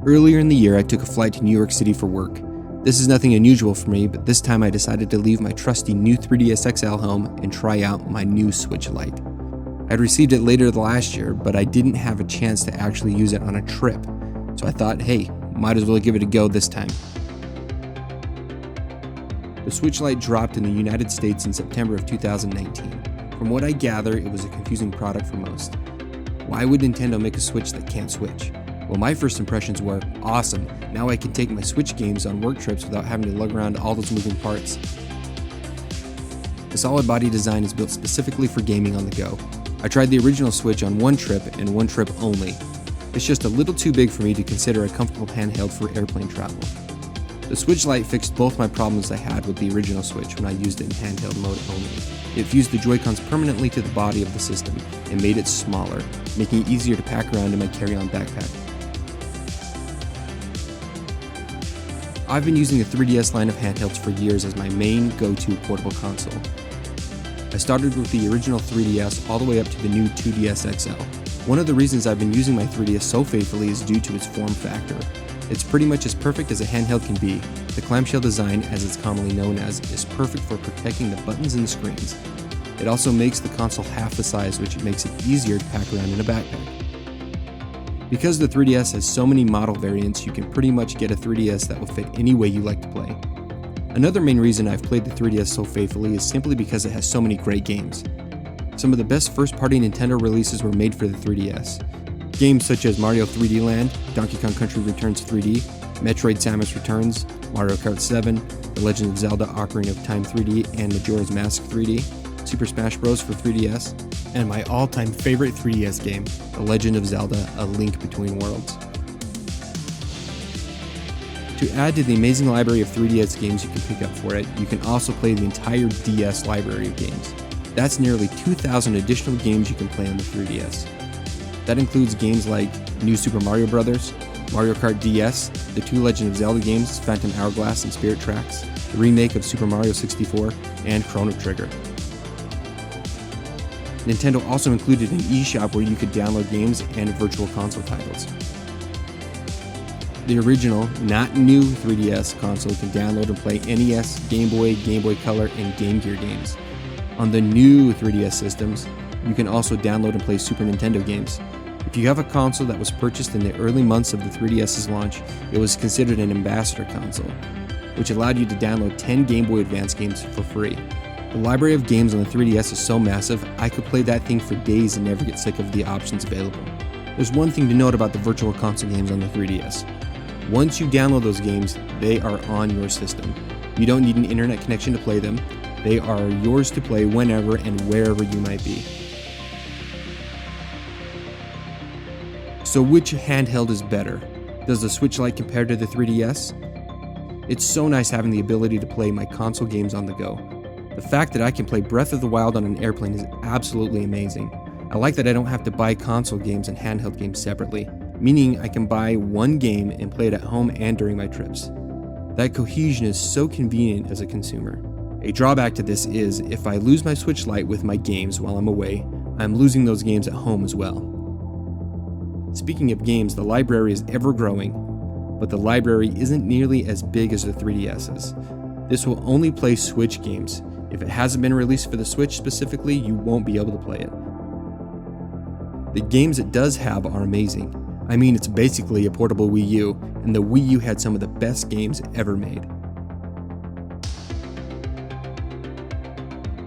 Earlier in the year, I took a flight to New York City for work. This is nothing unusual for me, but this time I decided to leave my trusty new 3DS XL home and try out my new Switch Lite. I'd received it later last year, but I didn't have a chance to actually use it on a trip, so I thought, hey, might as well give it a go this time. The Switch Lite dropped in the United States in September of 2019. From what I gather, it was a confusing product for most. Why would Nintendo make a Switch that can't switch? Well, my first impressions were, awesome, now I can take my Switch games on work trips without having to lug around all those moving parts. The solid body design is built specifically for gaming on the go. I tried the original Switch on one trip and one trip only. It's just a little too big for me to consider a comfortable handheld for airplane travel. The Switch Lite fixed both my problems I had with the original Switch when I used it in handheld mode only. It fused the Joy-Cons permanently to the body of the system and made it smaller, making it easier to pack around in my carry-on backpack. I've been using the 3DS line of handhelds for years as my main go-to portable console. I started with the original 3DS all the way up to the new 2DS XL. One of the reasons I've been using my 3DS so faithfully is due to its form factor. It's pretty much as perfect as a handheld can be. The clamshell design, as it's commonly known as, is perfect for protecting the buttons and the screens. It also makes the console half the size, which makes it easier to pack around in a backpack. Because the 3DS has so many model variants, you can pretty much get a 3DS that will fit any way you like to play. Another main reason I've played the 3DS so faithfully is simply because it has so many great games. Some of the best first-party Nintendo releases were made for the 3DS. Games such as Mario 3D Land, Donkey Kong Country Returns 3D, Metroid Samus Returns, Mario Kart 7, The Legend of Zelda Ocarina of Time 3D and Majora's Mask 3D, Super Smash Bros. For 3DS, and my all-time favorite 3DS game, The Legend of Zelda A Link Between Worlds. To add to the amazing library of 3DS games you can pick up for it, you can also play the entire DS library of games. That's nearly 2,000 additional games you can play on the 3DS. That includes games like New Super Mario Bros., Mario Kart DS, the two Legend of Zelda games, Phantom Hourglass and Spirit Tracks, the remake of Super Mario 64, and Chrono Trigger. Nintendo also included an eShop where you could download games and virtual console titles. The original, not new 3DS console can download and play NES, Game Boy Color, and Game Gear games. On the new 3DS systems, you can also download and play Super Nintendo games. If you have a console that was purchased in the early months of the 3DS's launch, it was considered an ambassador console, which allowed you to download 10 Game Boy Advance games for free. The library of games on the 3DS is so massive, I could play that thing for days and never get sick of the options available. There's one thing to note about the virtual console games on the 3DS. Once you download those games, they are on your system. You don't need an internet connection to play them. They are yours to play whenever and wherever you might be. So which handheld is better? Does the Switch Lite compare to the 3DS? It's so nice having the ability to play my console games on the go. The fact that I can play Breath of the Wild on an airplane is absolutely amazing. I like that I don't have to buy console games and handheld games separately, meaning I can buy one game and play it at home and during my trips. That cohesion is so convenient as a consumer. A drawback to this is, if I lose my Switch Lite with my games while I'm away, I'm losing those games at home as well. Speaking of games, the library is ever growing, but the library isn't nearly as big as the 3DS's. This will only play Switch games. If it hasn't been released for the Switch specifically, you won't be able to play it. The games it does have are amazing. I mean, it's basically a portable Wii U, and the Wii U had some of the best games ever made.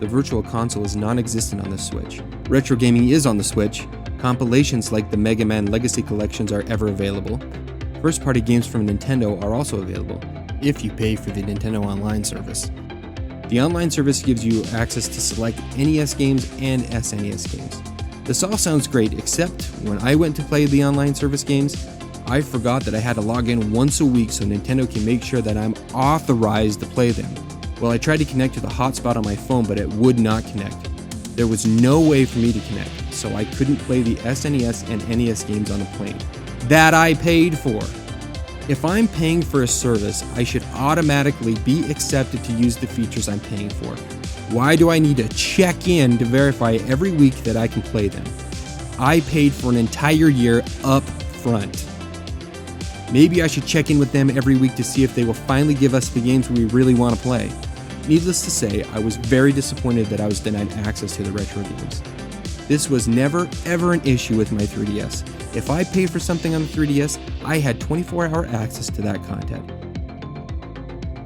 The Virtual Console is non-existent on the Switch. Retro gaming is on the Switch. Compilations like the Mega Man Legacy Collections are ever available. First-party games from Nintendo are also available, if you pay for the Nintendo Online service. The online service gives you access to select NES games and SNES games. This all sounds great, except when I went to play the online service games, I forgot that I had to log in once a week so Nintendo can make sure that I'm authorized to play them. Well, I tried to connect to the hotspot on my phone, but it would not connect. There was no way for me to connect, so I couldn't play the SNES and NES games on the plane that I paid for. If I'm paying for a service, I should automatically be accepted to use the features I'm paying for. Why do I need to check in to verify every week that I can play them? I paid for an entire year up front. Maybe I should check in with them every week to see if they will finally give us the games we really want to play. Needless to say, I was very disappointed that I was denied access to the retro games. This was never ever an issue with my 3DS. If I paid for something on the 3DS, I had 24-hour access to that content.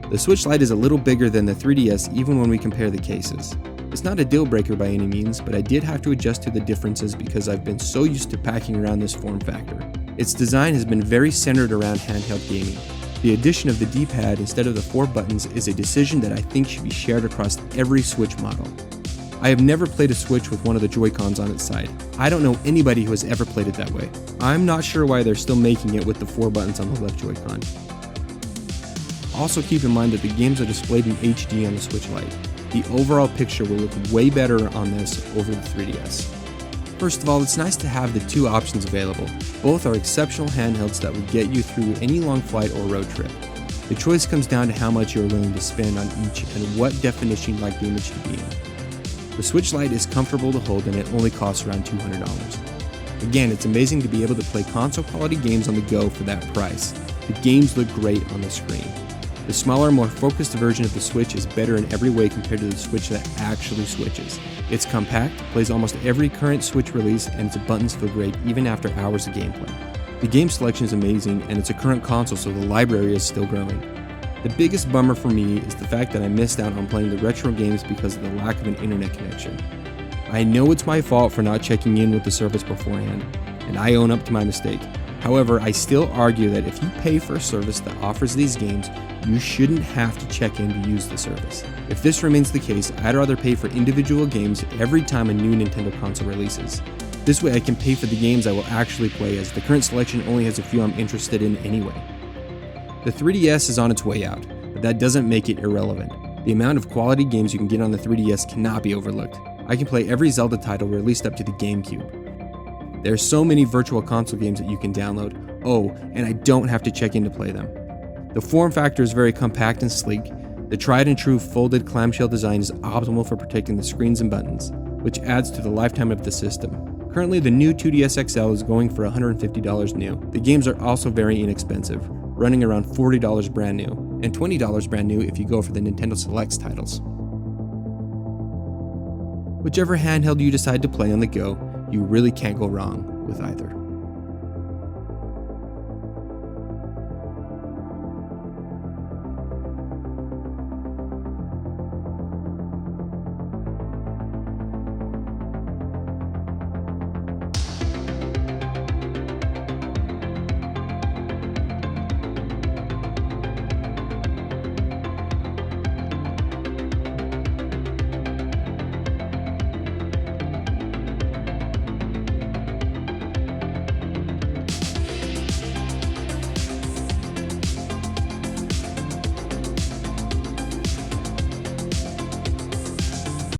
The Switch Lite is a little bigger than the 3DS even when we compare the cases. It's not a deal breaker by any means, but I did have to adjust to the differences because I've been so used to packing around this form factor. Its design has been very centered around handheld gaming. The addition of the D-pad instead of the 4 buttons is a decision that I think should be shared across every Switch model. I have never played a Switch with one of the Joy-Cons on its side. I don't know anybody who has ever played it that way. I'm not sure why they're still making it with the 4 buttons on the left Joy-Con. Also keep in mind that the games are displayed in HD on the Switch Lite. The overall picture will look way better on this over the 3DS. First of all, it's nice to have the 2 options available. Both are exceptional handhelds that will get you through any long flight or road trip. The choice comes down to how much you're willing to spend on each and what definition you'd like the image to be in. The Switch Lite is comfortable to hold and it only costs around $200. Again, it's amazing to be able to play console quality games on the go for that price. The games look great on the screen. The smaller, more focused version of the Switch is better in every way compared to the Switch that actually switches. It's compact, plays almost every current Switch release, and its buttons feel great even after hours of gameplay. The game selection is amazing, and it's a current console, so the library is still growing. The biggest bummer for me is the fact that I missed out on playing the retro games because of the lack of an internet connection. I know it's my fault for not checking in with the service beforehand, and I own up to my mistake. However, I still argue that if you pay for a service that offers these games, you shouldn't have to check in to use the service. If this remains the case, I'd rather pay for individual games every time a new Nintendo console releases. This way I can pay for the games I will actually play, as the current selection only has a few I'm interested in anyway. The 3DS is on its way out, but that doesn't make it irrelevant. The amount of quality games you can get on the 3DS cannot be overlooked. I can play every Zelda title released up to the GameCube. There are so many virtual console games that you can download. Oh, and I don't have to check in to play them. The form factor is very compact and sleek. The tried and true folded clamshell design is optimal for protecting the screens and buttons, which adds to the lifetime of the system. Currently, the new 2DS XL is going for $150 new. The games are also very inexpensive, running around $40 brand new, and $20 brand new if you go for the Nintendo Selects titles. Whichever handheld you decide to play on the go, you really can't go wrong with either.